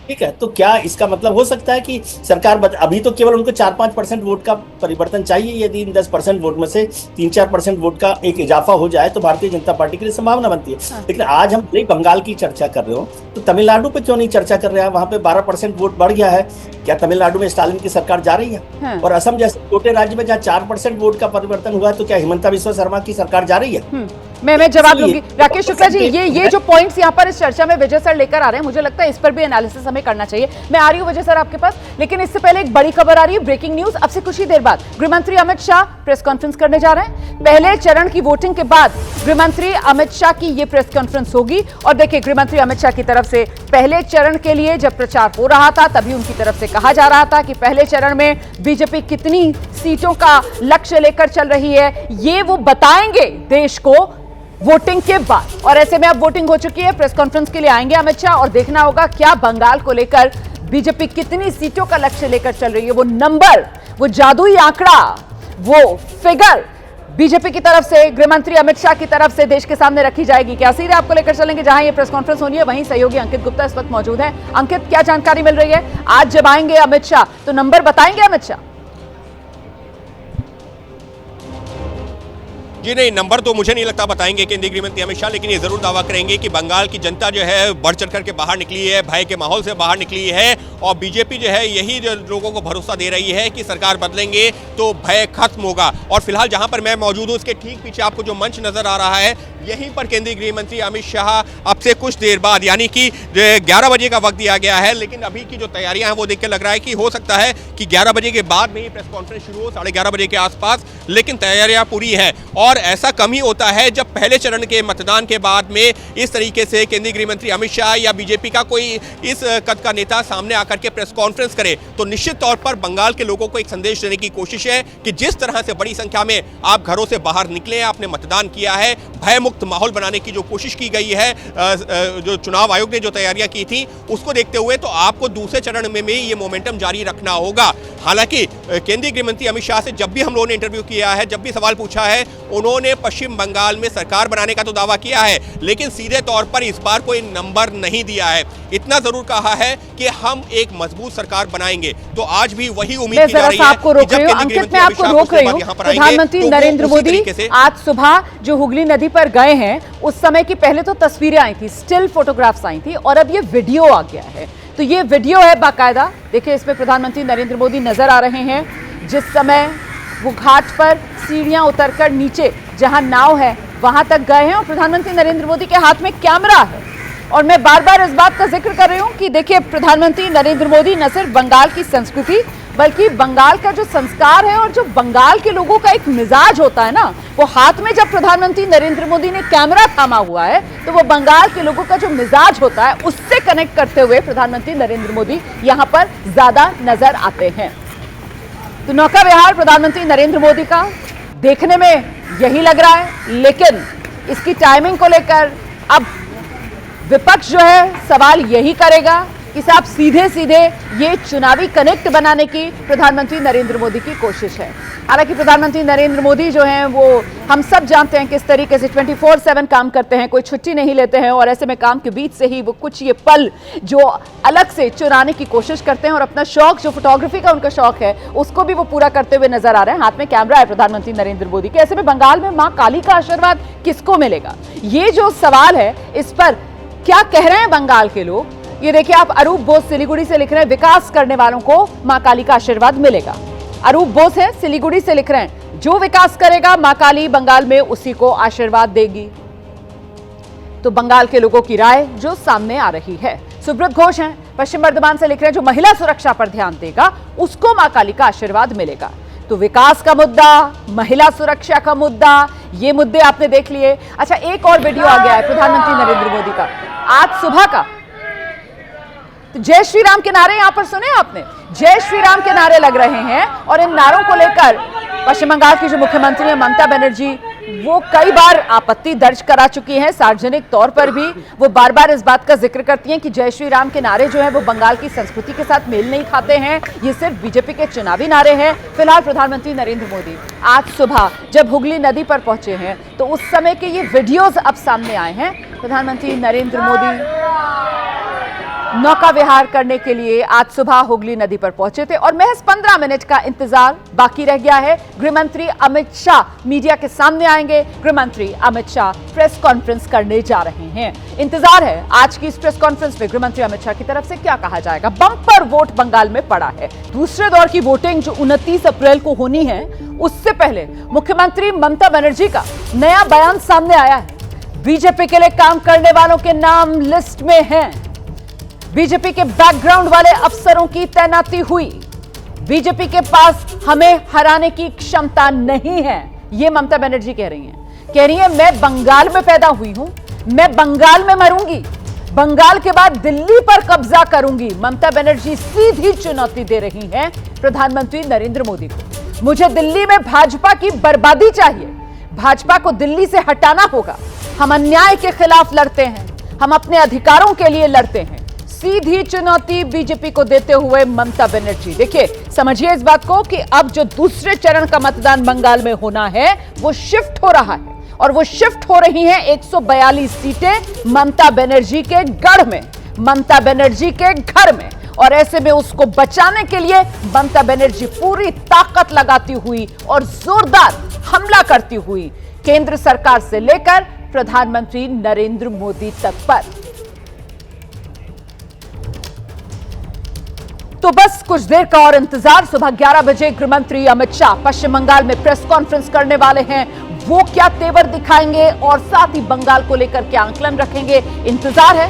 ठीक है, तो क्या इसका मतलब हो सकता है कि सरकार अभी तो केवल उनको 4-5% वोट का परिवर्तन चाहिए। यदि इन 10% वोट में से 3-4% वोट का एक इजाफा हो जाए तो भारतीय जनता पार्टी के लिए संभावना बनती है। लेकिन आज हम नहीं बंगाल की चर्चा कर रहे हो तो तमिलनाडु पे क्यों नहीं चर्चा कर रहे हैं? वहां पे 12% वोट बढ़ गया है। क्या तमिलनाडु में स्टालिन की सरकार जा रही है? और असम जैसे छोटे राज्य में जहाँ 4% वोट का परिवर्तन हुआ है तो क्या हिमंता बिस्वा शर्मा की सरकार जा रही है? मैं जवाब दूंगी। राकेश शुक्ला जी, ये जो पॉइंट्स यहाँ पर इस चर्चा में विजय सर लेकर आ रहे हैं, मुझे लगता है इस पर भी एनालिसिस हमें करना चाहिए। मैं आ रही हूँ विजय सर आपके पास, लेकिन इससे पहले एक बड़ी खबर आ रही है, ब्रेकिंग न्यूज। अब से कुछ ही देर बाद गृहमंत्री अमित शाह प्रेस कॉन्फ्रेंस करने जा रहे हैं। पहले चरण की वोटिंग के बाद गृहमंत्री अमित शाह की ये प्रेस कॉन्फ्रेंस होगी। और देखिए, गृहमंत्री अमित शाह की तरफ से पहले चरण के लिए जब प्रचार हो रहा था तभी उनकी तरफ से कहा जा रहा था कि पहले चरण में बीजेपी कितनी सीटों का लक्ष्य लेकर चल रही है, ये वो बताएंगे देश को वोटिंग के बाद। और ऐसे में अब वोटिंग हो चुकी है, प्रेस कॉन्फ्रेंस के लिए आएंगे अमित शाह और देखना होगा क्या बंगाल को लेकर बीजेपी कितनी सीटों का लक्ष्य लेकर चल रही है। वो नंबर, वो जादुई आंकड़ा, वो फिगर बीजेपी की तरफ से, गृहमंत्री अमित शाह की तरफ से देश के सामने रखी जाएगी। क्या सीधे आपको लेकर चलेंगे जहां ये प्रेस कॉन्फ्रेंस होनी है, वहीं सहयोगी अंकित गुप्ता इस वक्त मौजूद है। अंकित, क्या जानकारी मिल रही है? आज जब आएंगे अमित शाह तो नंबर बताएंगे अमित शाह? जी नहीं, नंबर तो मुझे नहीं लगता बताएंगे केंद्रीय गृह मंत्री अमित शाह, लेकिन ये जरूर दावा करेंगे कि बंगाल की जनता जो है बढ़ चढ़ करके बाहर निकली है, भय के माहौल से बाहर निकली है, और बीजेपी जो है यही जो लोगों को भरोसा दे रही है कि सरकार बदलेंगे तो भय खत्म होगा। और फिलहाल जहां पर मैं मौजूद हूं उसके ठीक पीछे आपको जो मंच नजर आ रहा है, यहीं पर केंद्रीय गृह मंत्री अमित शाह अब से कुछ देर बाद, यानी कि 11 बजे का वक्त दिया गया है, लेकिन अभी की जो तैयारियां हैं वो देख के लग रहा है कि हो सकता है कि 11 बजे के बाद में ही प्रेस कॉन्फ्रेंस शुरू हो, 11:30 बजे के आसपास, लेकिन तैयारियां पूरी हैं। और ऐसा कम ही होता है जब पहले चरण के मतदान के बाद में इस तरीके से केंद्रीय गृह मंत्री अमित शाह या बीजेपी का कोई इस कद का नेता सामने आकर के प्रेस कॉन्फ्रेंस करे, तो निश्चित तौर पर बंगाल के लोगों को एक संदेश देने की कोशिश है कि जिस तरह से बड़ी संख्या में आप घरों से बाहर निकले, आपने मतदान किया है, भय मुक्त माहौल बनाने की जो कोशिश की गई है, जो चुनाव आयोग ने जो तैयारियां की थी उसको देखते हुए, तो आपको दूसरे चरण में भी ये मोमेंटम जारी रखना होगा। हालांकि केंद्रीय गृह मंत्री अमित शाह से जब भी हम लोगों ने इंटरव्यू किया है, जब भी सवाल पूछा है, उन्होंने पश्चिम बंगाल में सरकार बनाने का तो दावा किया है, लेकिन सीधे तौर पर इस बार कोई नंबर नहीं दिया है। इतना जरूर कहा है कि हम एक मजबूत सरकार बनाएंगे। तो आज भी वही उम्मीद की जा रही है कि जब केंद्रीय गृह मंत्री अमित शाह उसके बाद यहाँ पर आएंगे, प्रधानमंत्री तो नरेंद्र उसी मोदी तरीके से आज सुबह जो हुगली नदी पर गए हैं, उस समय की पहले तो तस्वीरें आई थी, स्टिल फोटोग्राफ्स आई थी, और अब ये वीडियो आ गया है। तो ये वीडियो है बाकायदा, देखिए इसमें प्रधानमंत्री नरेंद्र मोदी नजर आ रहे हैं जिस समय वो घाट पर सीढ़ियां उतरकर नीचे जहां नाव है वहां तक गए हैं, और प्रधानमंत्री नरेंद्र मोदी के हाथ में कैमरा है। और मैं बार बार इस बात का जिक्र कर रही हूं कि देखिए प्रधानमंत्री नरेंद्र मोदी न सिर्फ बंगाल की संस्कृति बल्कि बंगाल का जो संस्कार है और जो बंगाल के लोगों का एक मिजाज होता है ना, वो हाथ में जब प्रधानमंत्री नरेंद्र मोदी ने कैमरा थामा हुआ है तो वो बंगाल के लोगों का जो मिजाज होता है उससे कनेक्ट करते हुए प्रधानमंत्री नरेंद्र मोदी यहां पर ज्यादा नजर आते हैं। तो नौका विहार प्रधानमंत्री नरेंद्र मोदी का देखने में यही लग रहा है, लेकिन इसकी टाइमिंग को लेकर अब विपक्ष जो है सवाल यही करेगा कि साहब सीधे सीधे ये चुनावी कनेक्ट बनाने की प्रधानमंत्री नरेंद्र मोदी की कोशिश है। हालांकि प्रधानमंत्री नरेंद्र मोदी जो हैं वो हम सब जानते हैं किस तरीके से 24/7 काम करते हैं, कोई छुट्टी नहीं लेते हैं, और ऐसे में काम के बीच से ही वो कुछ ये पल जो अलग से चुराने की कोशिश करते हैं और अपना शौक जो फोटोग्राफी का उनका शौक है उसको भी वो पूरा करते हुए नजर आ रहे हैं। हाथ में कैमरा है प्रधानमंत्री नरेंद्र मोदी के। ऐसे में बंगाल में मां काली का आशीर्वाद किसको मिलेगा, ये जो सवाल है इस पर क्या कह रहे हैं बंगाल के लोग, ये देखिए आप। अरूप बोस सिलीगुड़ी से लिख रहे हैं, विकास करने वालों को मां काली का आशीर्वाद मिलेगा। अरूप बोस है सिलीगुड़ी से लिख रहे हैं, जो विकास करेगा मां काली बंगाल में उसी को आशीर्वाद देगी। तो बंगाल के लोगों की राय जो सामने आ रही है। सुब्रत घोष हैं पश्चिम बर्धमान से लिख रहे हैं, जो महिला सुरक्षा पर ध्यान देगा उसको मां काली का आशीर्वाद मिलेगा। तो विकास का मुद्दा, महिला सुरक्षा का मुद्दा, ये मुद्दे आपने देख लिए। अच्छा, एक और वीडियो आ गया है प्रधानमंत्री नरेंद्र मोदी का आज सुबह का। तो जय श्री राम के नारे यहां पर सुने आपने, जय श्री राम के नारे लग रहे हैं, और इन नारों को लेकर पश्चिम बंगाल की जो मुख्यमंत्री है ममता बनर्जी वो कई बार आपत्ति दर्ज करा चुकी हैं। सार्वजनिक तौर पर भी वो बार बार इस बात का जिक्र करती हैं कि जय श्री राम के नारे जो है वो बंगाल की संस्कृति के साथ मेल नहीं खाते हैं, ये सिर्फ बीजेपी के चुनावी नारे हैं। फिलहाल प्रधानमंत्री नरेंद्र मोदी आज सुबह जब हुगली नदी पर पहुंचे हैं तो उस समय के ये वीडियोज अब सामने आए हैं। प्रधानमंत्री नरेंद्र मोदी नौका विहार करने के लिए आज सुबह हुगली नदी पर पहुंचे थे, और महज 15 मिनट का इंतजार बाकी रह गया है। गृहमंत्री अमित शाह मीडिया के सामने आएंगे। गृहमंत्री अमित शाह प्रेस कॉन्फ्रेंस करने जा रहे हैं। इंतजार है आज की इस प्रेस कॉन्फ्रेंस में गृहमंत्री अमित शाह की तरफ से क्या कहा जाएगा। बम्पर वोट बंगाल में पड़ा है। दूसरे दौर की वोटिंग जो 29 अप्रैल को होनी है, उससे पहले मुख्यमंत्री ममता बनर्जी का नया बयान सामने आया है। बीजेपी के लिए काम करने वालों के नाम लिस्ट में हैं। बीजेपी के बैकग्राउंड वाले अफसरों की तैनाती हुई। बीजेपी के पास हमें हराने की क्षमता नहीं है, ये ममता बनर्जी कह रही हैं। कह रही है मैं बंगाल में पैदा हुई हूं, मैं बंगाल में मरूंगी, बंगाल के बाद दिल्ली पर कब्जा करूंगी। ममता बनर्जी सीधी चुनौती दे रही हैं प्रधानमंत्री नरेंद्र मोदी को। मुझे दिल्ली में भाजपा की बर्बादी चाहिए, भाजपा को दिल्ली से हटाना होगा। हम अन्याय के खिलाफ लड़ते हैं, हम अपने अधिकारों के लिए लड़ते हैं। सीधी चुनौती बीजेपी को देते हुए ममता बनर्जी। देखिए समझिए इस बात को कि अब जो दूसरे चरण का मतदान बंगाल में होना है वो शिफ्ट हो रहा है, और वो शिफ्ट हो रही हैं 142 सीटें ममता बनर्जी के गढ़ में, ममता बनर्जी के घर में। और ऐसे में उसको बचाने के लिए ममता बनर्जी पूरी ताकत लगाती हुई और जोरदार हमला करती हुई केंद्र सरकार से लेकर प्रधानमंत्री नरेंद्र मोदी तक पर। तो बस कुछ देर का और इंतजार। सुबह 11 बजे गृहमंत्री अमित शाह पश्चिम बंगाल में प्रेस कॉन्फ्रेंस करने वाले हैं। वो क्या तेवर दिखाएंगे और साथ ही बंगाल को लेकर क्या आंकलन रखेंगे, इंतजार है।